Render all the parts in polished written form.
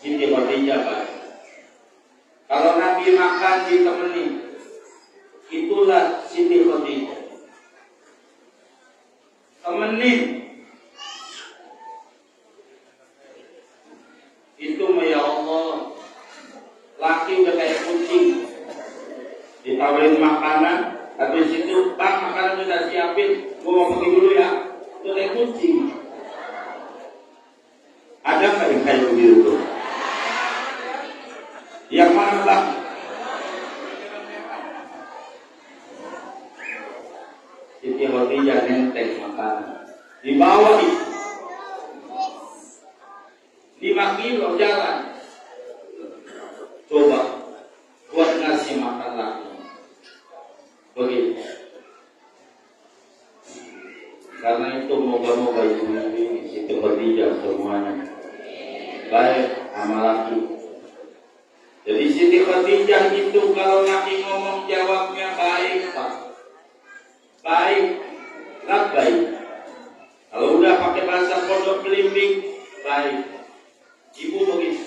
Siti Khadijah baik. Kalau Nabi makan ditemenin, itulah Siti Khadijah. Temenin. Itu ya Allah, laki udah kayak kucing. Ditawarin makanan, habis itu bang makanan udah siapin, gua mau pergi dulu ya. Itu kayak kucing. Ada nggak yang kayak begitu? Yang mana bang? Siti Khadijah nenteng makanan, dibawa itu 5 kilo jalan. Coba buat ngasih makan lagi. Begitu. Karena itu moga-moga ibu ini Siti Khadijah semuanya baik sama laki. Jadi Siti Khadijah itu kalau laki ngomong jawabnya baik Pak. Baik, nggak baik. Kalau udah pakai bahasa pondok belimbing, baik. Ibu begitu.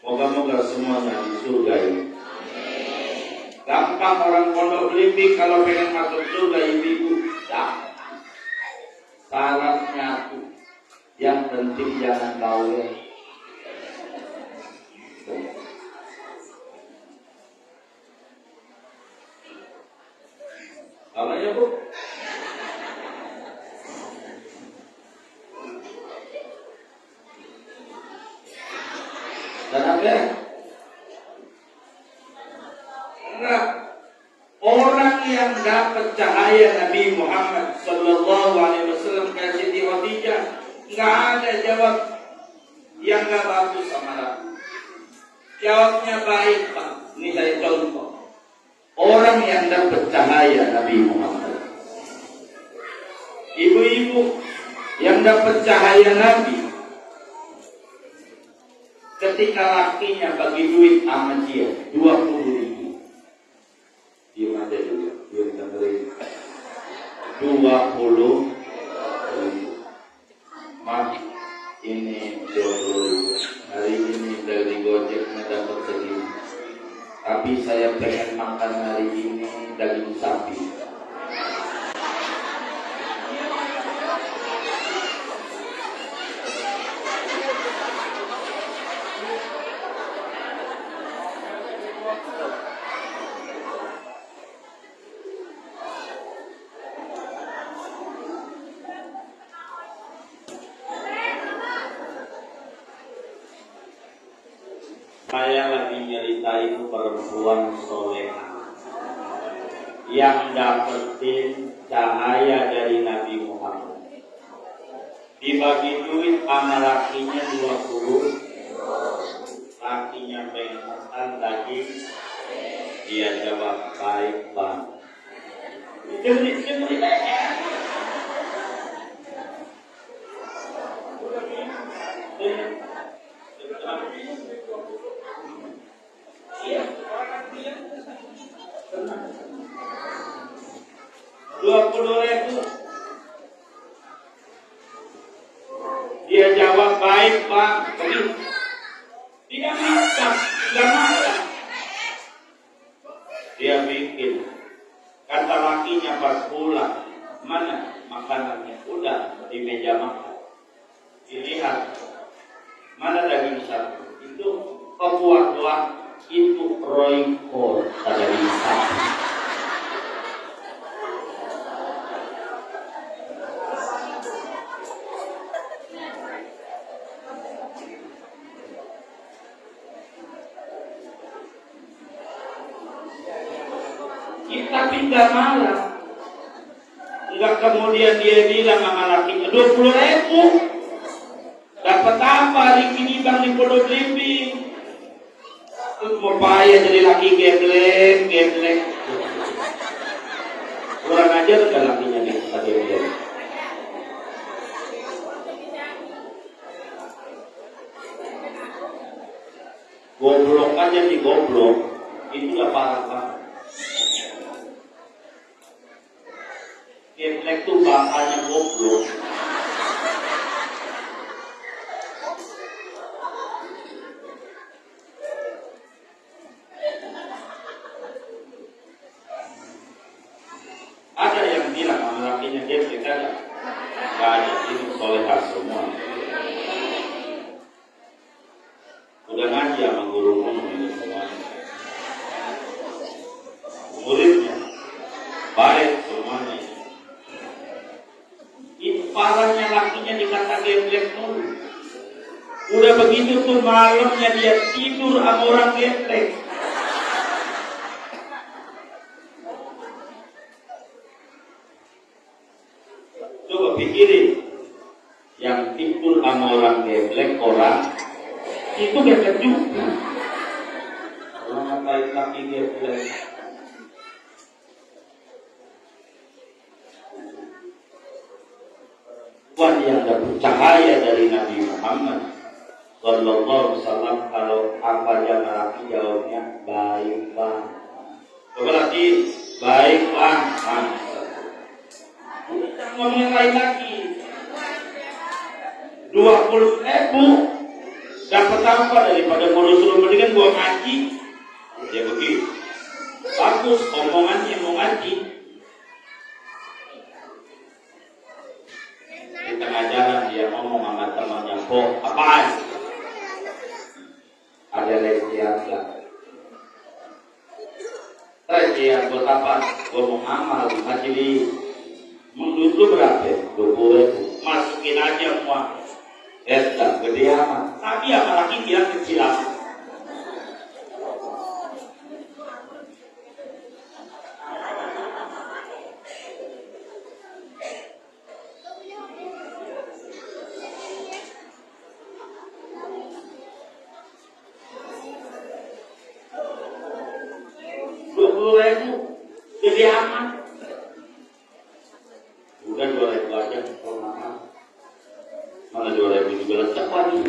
Moga-moga semuanya di surga ini. Gampang orang pondok belimbing kalau pengen masuk surga ibu-ibu. Syaratnya tuh, yang penting jangan bawel. Apa ya Bu? Dan apa? Enggak. Orang yang dapat cahaya Nabi Muhammad Sallallahu Alaihi Wasallam kayak Siti Khadijah, nggak ada jawab yang nggak bagus sama aku. Jawabnya baik Pak. Ini saya contoh. Orang yang dapat cahaya Nabi Muhammad. Ibu-ibu yang dapat cahaya Nabi, ketika lakinya bagi duit sama dia 20.000, dia ada juga duit dari 20.000. Mas, ini 20.000. Hari ini dari Gojek dapat segini. Tapi saya pengen makan hari ini daging sapi. Saya lagi nyeritain perempuan soleha yang dapetin cahaya dari Nabi Muhammad. Dibagi duit sama lakinya 20, lakinya pengen makan daging, dia jawab baik bang. Iya. 20.000. Dia jawab baik Pak. Tidak minta, tidak marah. Dia bikin. Kata lakinya pas pulang, mana makanannya? Udah di meja makan. Dilihat mana daging sapi. Itu kebuat doang. Itu royko dari sapi. Tapi nggak marah. Nggak kemudian dia bilang sama lakinya 20.000. Dapat apa hari ini bang di pondok belimbing? Mau payah jadi laki geblek. Kurang ajar gak lakinya nih tadi dia. Goblok aja di goblok, itu udah parah banget. Geblek tuh bapaknya goblok. kita semua. Udah ngaji sama guru ngomong ini semuanya. Muridnya baik semuanya. Itu parahnya lakinya dikata geblek mulu. Udah begitu tuh malamnya dia tidur sama orang geblek. Coba pikirin, yang tidur sama orang geblek orang itu geblek juga. Orang ngapain laki geblek? Tuhan yang dapat cahaya dari Nabi Muhammad Sallallahu Alaihi Wasallam, kalau apa yang laki jawabnya baik bang. Coba lagi baik bang. Kita ngomongin lain lagi. 20.000 dapat apa daripada ngurus mendingan gua ngaji. Ya begitu. Bagus omongannya mau ngaji. Di tengah jalan dia ngomong sama temannya, kok apaan? Ada lesian gak? Lesian buat apa? Gua mau amal di majelis. Menurut lu berapa? 20.000. Masukin aja semua. Gede amat. Tapi apalagi dia kecil amat. Gede amat. Udah 2.000 aja. Oh, maaf. Mana 2.000 juga lecak lagi.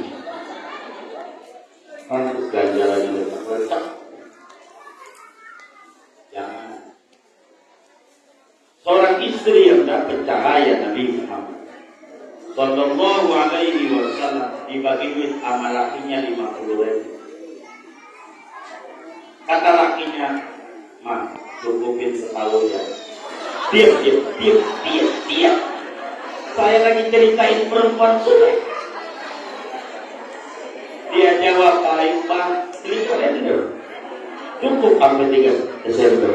Kan ganjarannya lecak. Jangan. Seorang istri yang dapat cahaya Nabi Muhammad Sallallahu Alaihi Wasallam dibagi duit sama lakinya 50.000. Kata lakinya, mah cukupin setahun ya. Diam. Saya lagi ceritain perempuan sulit. Dia jawab, baik bang, bener. Cukup sampai 3 Desember.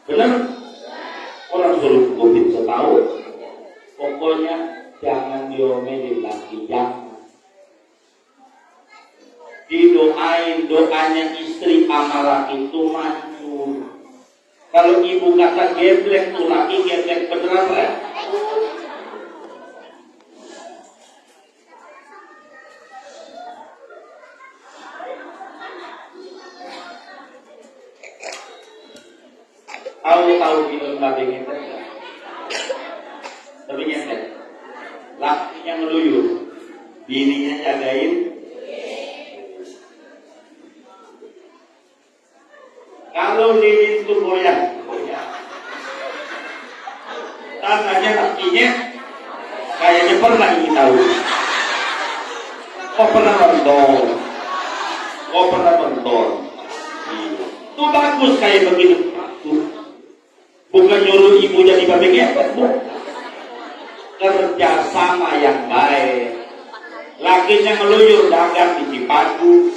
Benar? Orang suruh cukupin setahun. Pokoknya jangan diomelin lagi, jangan. Didoain, doanya istri sama laki itu manjur. Kalau ibu kata geblek tuh laki geblek beneran ya? Tahu film babi ngepet? Tapi ngepet. Lakinya ngeluyur, bininya jagain. Kalau lilin itu goyang, tangannya kakinya kayaknya pernah ingin tahu. Pernah nonton. Itu bagus kayak begitu. Bukan nyuruh ibu jadi babi ngepet, bu. Kerja sama yang baik. Lakinya ngeluyur dagang di Cipadu,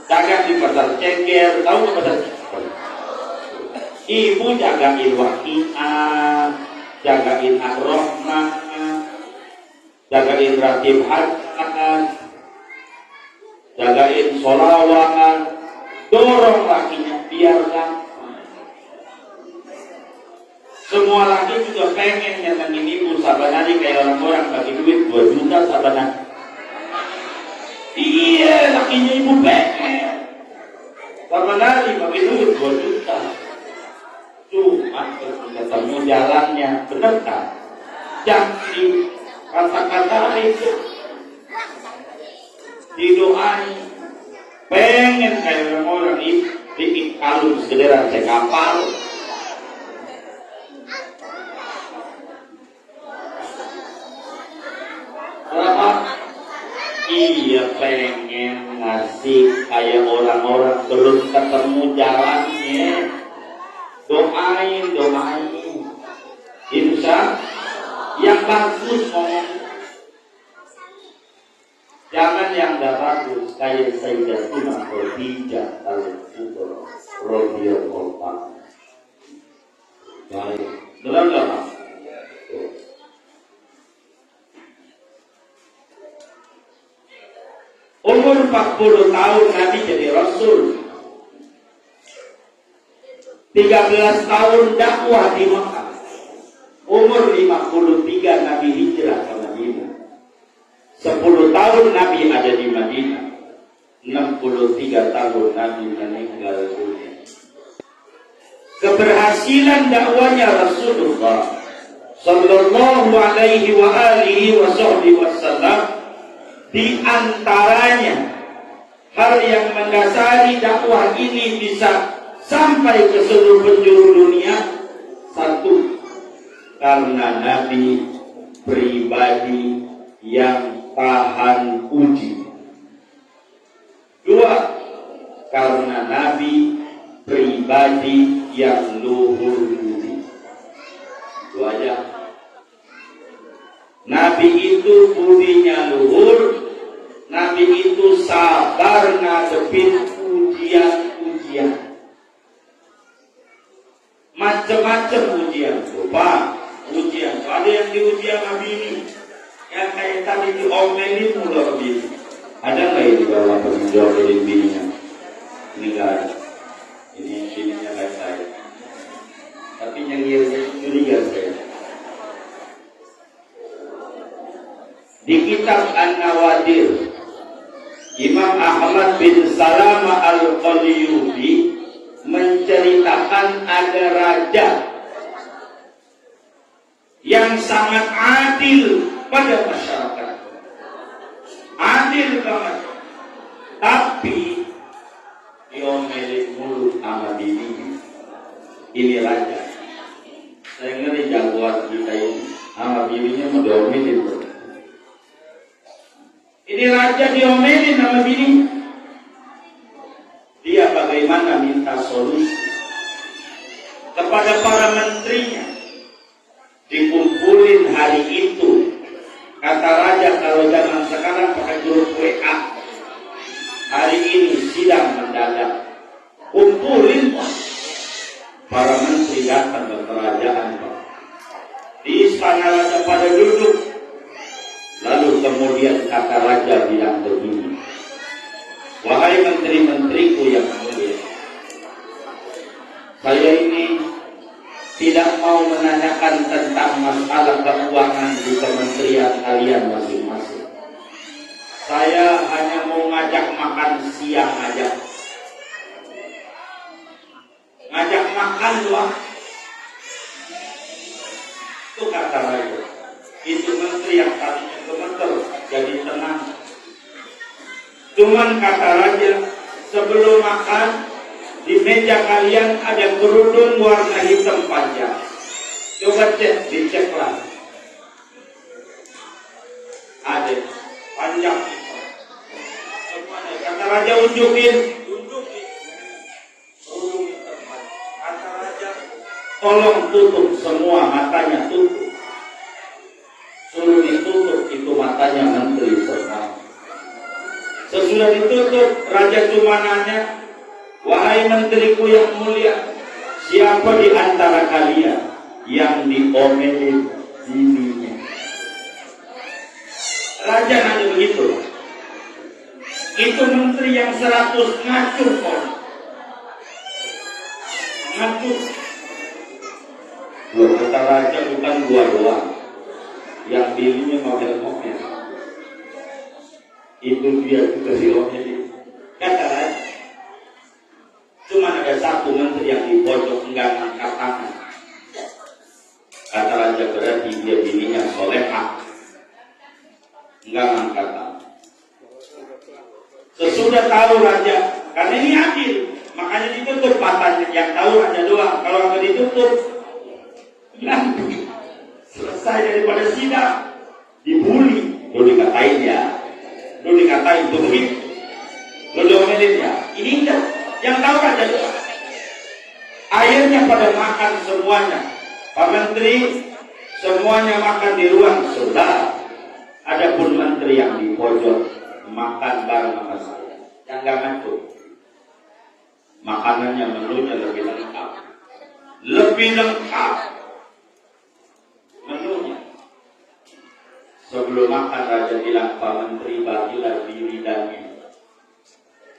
dagang di pasar Ceker, tahu nggak pasar Ceker? Ibu jagain Waqiah, jagain Ar-Rahman, jagain Ratib Hasan, jagain Sholawat, dorong lakinya biarkan. Semua laki juga pengen nyenengin ibu sabanari kayak orang-orang bagi duit 2 juta sabanari. Iya, lakinya ibu pengen sabanari bagi duit 2 juta. Cuma ketemu jalannya, bener kan? Jangan di kata-kata itu, didoain. Pengen kayak orang-orang ini bikin kalung segederan sekapal. Kenapa? Iya, pengen ngasih kayak orang-orang belum ketemu jalannya. Doain. Insya yang bagus ngomong. yang bagus kayak Sayyidatuna Khadijah al-Kubra radhiyallahu anha. Baik, benar enggak? Umur 40 tahun Nabi jadi Rasul. 13 tahun dakwah di Mekah. Umur 53 Nabi hijrah ke Madinah. 10 tahun Nabi ada di Madinah. 63 tahun Nabi meninggal dunia. Keberhasilan dakwanya Rasulullah sallallahu alaihi wa alihi wasallam di antaranya hal yang mendasari dakwah ini bisa sampai ke seluruh penjuru dunia. Satu, karena Nabi pribadi yang tahan uji. Dua, karena Nabi pribadi yang luhur budi. Dua aja. Nabi itu budinya luhur. Nabi itu sabar ngadepin ujian-ujian. Macam-macam ujian. Coba ujian. Ada yang diuji sama bini, yang kayak tadi diomelin mulu bini. Ada nggak ini kalau pernah diomelin bininya? Ini nggak ada. Ini bininya kayak saya. Tapi nyengirnya curiga saya. Di kitab An-Nawadir, Imam Ahmad bin Salama Al-Qalyubi menceritakan ada raja yang sangat adil pada masyarakat. Adil banget. Tapi diomelin mulut sama bini. Ini raja. Saya ngeri jagoan kita ini. Sama bininya mau diomelin. Ini raja diomelin sama bini. Dia bagaimana minta solusi kepada para menterinya. Dikumpulin hari itu. Kata raja kalau zaman sekarang pakai grup WA. Hari ini sidang mendadak. Kumpulin para menteri datang ke kerajaan. Di istana raja pada duduk. Lalu kemudian kata raja bilang begini, wahai menteri-menteriku yang mulia, saya ini tidak mau menanyakan tentang masalah keuangan di kementerian kalian masing-masing. Saya hanya mau ngajak makan siang aja. Ngajak makan doang. Itu kata raja. Itu menteri yang tadinya gemeter jadi tenang. Cuman kata raja, sebelum makan di meja kalian ada kerudung warna hitam panjang. Coba cek, diceklah. Ada panjang hitam. Kata raja unjukin. Kerudung hitam panjang. Kata raja, tolong tutup semua matanya, tutup. Suruh ditutup itu matanya menteri semua. Sesudah ditutup, raja cuma nanya, wahai menteriku yang mulia, siapa di antara kalian yang diomelin bininya? Raja nanya begitu. Itu menteri yang 100 ngacur kok. Ngacur. Loh, kata raja bukan gua doang. Yang dirinya ngomel-ngomel. Itu dia juga diomelin. Kata raja. Cuma ada satu menteri yang di pojok enggak angkat tangan. Kata raja berarti dia bininya solehah. Enggak angkat tangan. Sesudah tahu raja, karena ini adil, makanya ditutup matanya. Yang tahu raja doang. Kalau nggak ditutup, hilang. Selesai daripada sidang, dibully, lo dikatain ya, lo dikatain tuh begitu, lo diomelin ya. Ini enggak, yang tahu raja doang. Akhirnya pada makan semuanya, Pak Menteri semuanya makan di ruang sebelah. Adapun menteri yang di pojok makan bareng sama saya. Yang nggak ngantuk. Makanannya menunya lebih lengkap. Lebih lengkap menunya. Sebelum makan Raja bilang, Pak Menteri bagilah di bidangnya.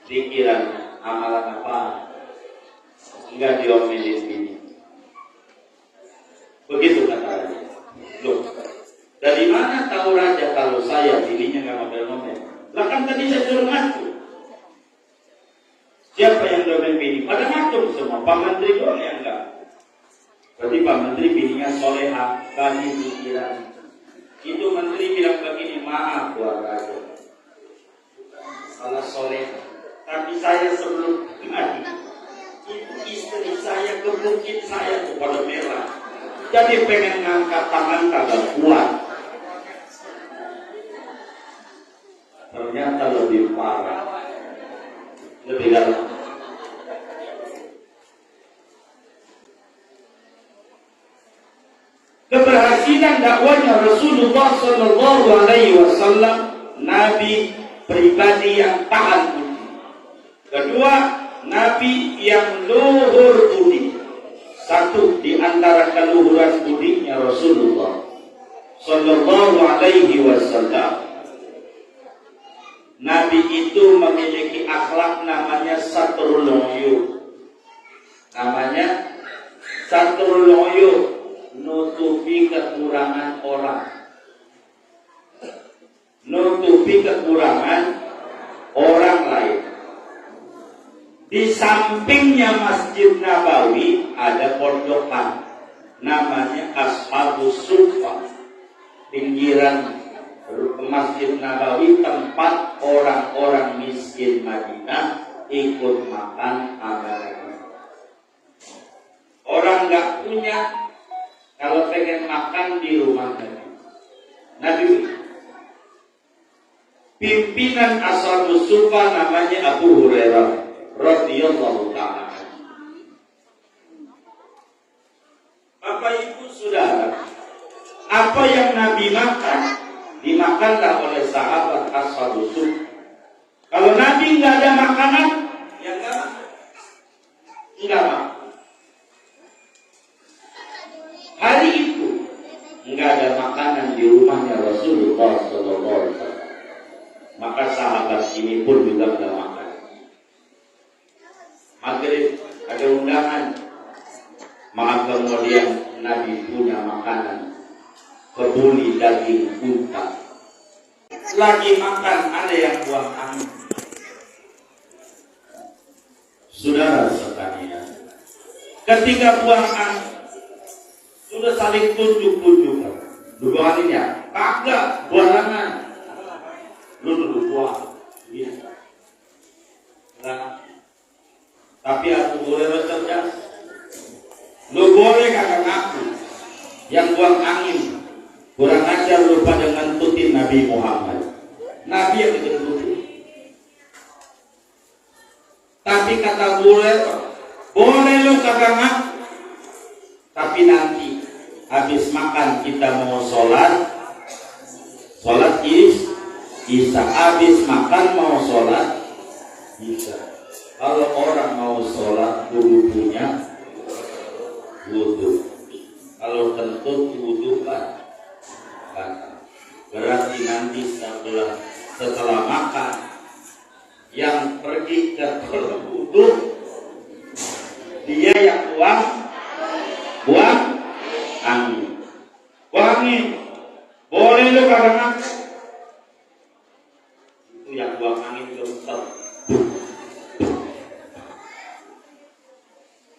Pikiran amalan apa? Enggak diomelin ini. Begitu kata Raja. Loh, dari mana tahu Raja kalau saya dirinya nggak ngomel-ngomel? Lah kan tadi saya suruh ngaku. Siapa yang domain bini? Pada ngatur semua. Pak Menteri doang yang enggak. Berarti Pak Menteri bininya soleha, bani pikiran. Itu Menteri bilang begini, maaf Tuan Raja, salah soleha. Tapi saya sebelum mati, itu istri saya ke bukit saya kepada merah. Jadi pengen ngangkat tangan kagak kuat. Ternyata lebih parah. Lebih dalam. Keberhasilan dakwanya Rasulullah Sallallahu Alaihi Wasallam, Nabi pribadi yang tahan budi. Kedua, Nabi yang luhur budi. Satu di antara keluhuran budinya Rasulullah Sallallahu Alaihi Wasallam, Nabi itu memiliki akhlak namanya satrul uyub. Namanya satrul uyub, nutupi kekurangan orang. Nutupi kekurangan orang lain. Di sampingnya Masjid Nabawi ada pondokan namanya Ashabus Suffah. Pinggiran Masjid Nabawi tempat orang-orang miskin Madinah ikut makan amalan. Orang nggak punya, kalau pengen makan di rumah Nabi. Pimpinan Ashabus Suffah namanya Abu Hurairah radhiyallahu ta'ala. Bapak Ibu Saudara, apa yang Nabi makan dimakanlah oleh sahabat Ashabus Suffah. Kalau Nabi nggak ada makanan, ya nggak makan. Hari itu nggak ada makanan di rumahnya Rasulullah Sallallahu Alaihi Wasallam. Maka sahabat ini pun juga nggak makan. Maghrib ada undangan, maka kemudian Nabi punya makanan, kebuli daging unta. Lagi makan ada yang buang angin. Saudara sekalian, ketika buang angin sudah saling tunjuk-tunjukkan. Duduk anginnya, kagak buarangan. Lu duduk buang. Iya. Nah, tapi aku boleh cerdas. Lu boleh kagak ngaku. Yang buang angin kurang ajar lu pada ngentutin Nabi Muhammad. Nabi yang dikentutin. Tapi kata boleh lu kagak ngaku. Tapi nanti habis makan kita mau sholat Isya. Habis makan mau sholat Isya. Kalau orang mau sholat kudu punya wudu. Kalau kentut wudu kan. Berarti nanti setelah makan yang pergi ke wudu dia yang buang angin. Buangin. Boleh lu karena itu yang buang angin gemeter.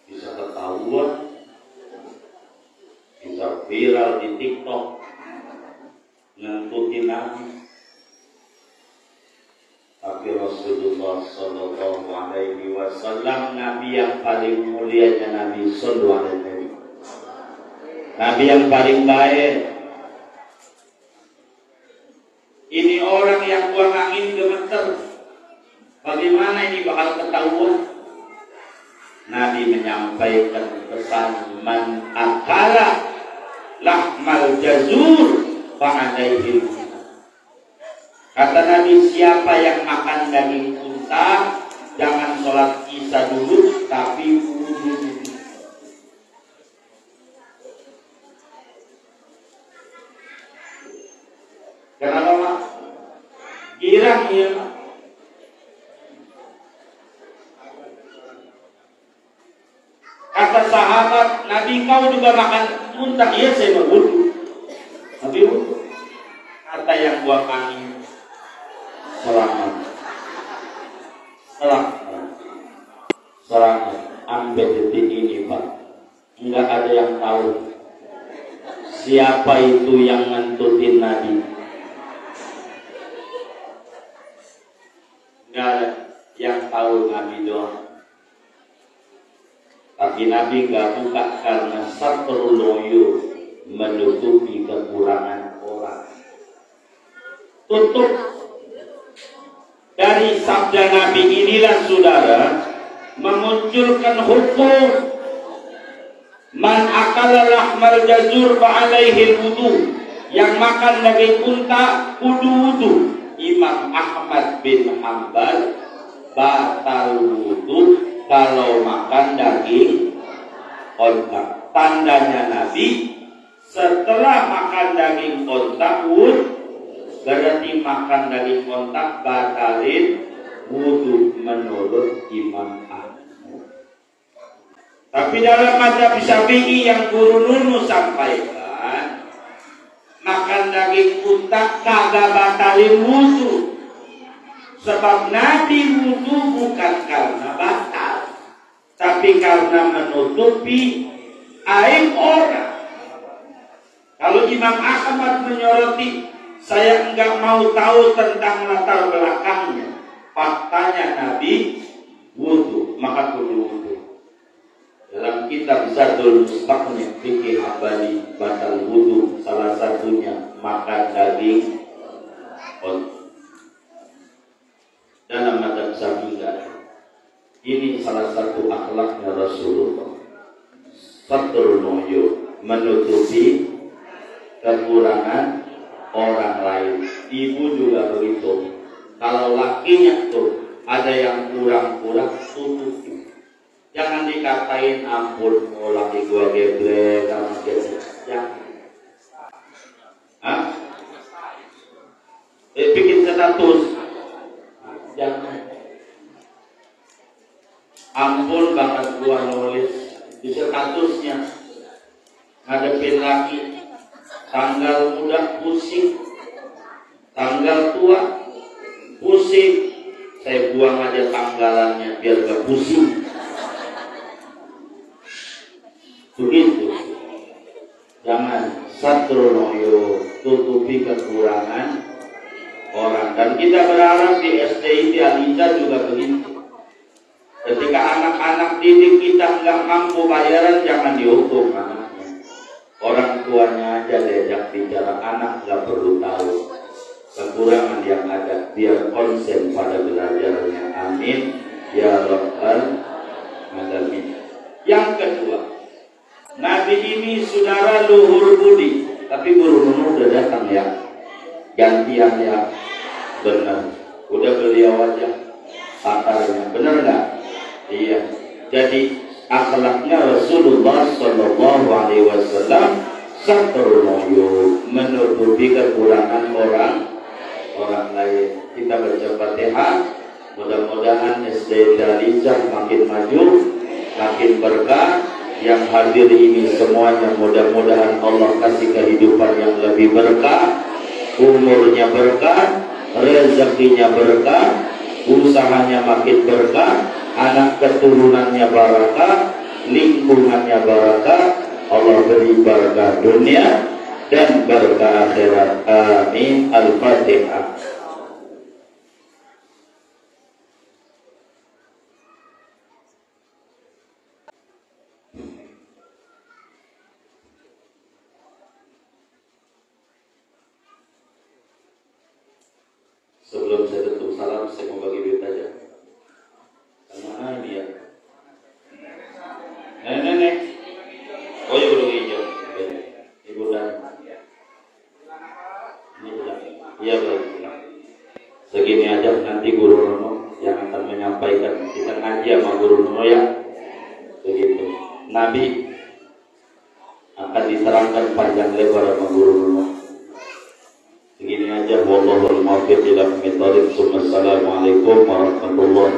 Bisa ketahuan, bisa viral di TikTok, ngentutin Nabi. Tapi Rasulullah Sallallahu Alaihi Wasallam, Nabi yang paling mulianya Nabi Sallallahu Alaihi Wasallam, Nabi yang paling baik. Ini orang yang buang angin gemeter. Bagaimana ini bakal ketahuan? Nabi menyampaikan pesan, man akala lahmal jazur fa'alaihi. Kata Nabi, siapa yang makan daging unta, jangan sholat isya dulu, tapi wudu. Kenapa Mak? Girang ya Mak. Kata sahabat, Nabi kau juga makan unta. Iya saya mau wudu. Nabi wudu. Kata yang buang angin, selamat. Selamat. Ambil detik ini Pak. Enggak ada yang tahu siapa itu yang ngentutin Nabi. Enggak ada yang tahu Nabi doang. Tapi Nabi enggak buka karena satrul uyub, menutupi kekurangan orang. Tutup. Dari sabda Nabi inilah saudara memunculkan hukum man akala lahmal jazur fa'alaihi wudu. Yang makan daging unta wudu. Imam Ahmad bin Hanbal batal wudu kalau makan daging unta. Tandanya Nabi setelah makan daging unta wudu, berarti makan daging unta batalin wudu menurut Imam Ahmad. Tapi dalam mazhab Syafi'i yang Guru Nunu sampaikan, makan daging unta kagak batalin wudu. Sebab Nabi wudu bukan karena batal, tapi karena menutupi aib orang. Kalau Imam Ahmad menyoroti, saya enggak mau tahu tentang latar belakangnya. Faktanya Nabi wudu, maka kudu wudu. Dalam kitab Zadul Mustaqni fikih Hambali batal wudu, salah satunya makan daging unta. Dalam mazhab Syafi'i ini salah satu akhlaknya Rasulullah. Satrul uyub, menutupi kekurangan orang lain. Ibu juga begitu. Kalau lakinya tuh ada yang kurang-kurang, tutupi. Jangan dikatain ampun, oh laki gua geblek, kamu geblek. Jangan. Hah? Bikin status. Jangan. Ampun banget gua nulis di statusnya. Ngadepin laki, tanggal muda pusing, tanggal tua pusing. Saya buang aja tanggalannya biar gak pusing. Begitu. Jangan satrul uyub, tutupi kekurangan orang. Dan kita berharap di STI Aliza juga begitu. Ketika anak-anak didik kita nggak mampu bayaran, jangan dihukum anaknya. Orang tuanya aja diajak bicara, anak nggak perlu tahu kekurangan yang ada, biar konsen pada belajarnya. Amin ya rabbal alamin. Yang kedua, Nabi ini saudara luhur budi, tapi Guru Nunu udah datang ya, gantian ya, benar. Udah beliau aja pakarnya, benar nggak? Iya. Jadi akhlaknya Rasulullah Shallallahu Alaihi Wasallam satrul uyub, menutupi kekurangan orang lain. Kita baca Fatihah, mudah-mudahan SD Dalizah makin maju, makin berkah. Yang hadir ini semuanya mudah-mudahan Allah kasih kehidupan yang lebih berkah, umurnya berkah, rezekinya berkah, usahanya makin berkah, anak keturunannya barakah, lingkungannya barakah. Allah beri berkah dunia dan berkah akhirat. Amin. Al-Fatihah. Sebelum saya tutup salam, saya mau bagi duit aja. Mana ini ya? Nenek. Oh ya, belum hijau. Ibu dan ini bulan. Iya baik. aja nanti guru Rono yang akan menyampaikan. Kita ngaji sama guru Rono ya. Begitu. Nabi akan diserangkan panjang lebar sama guru Rono. Begini aja. Wallahul muwaffiq ila aqwamit thoriq. Wassalamualaikum warahmatullahi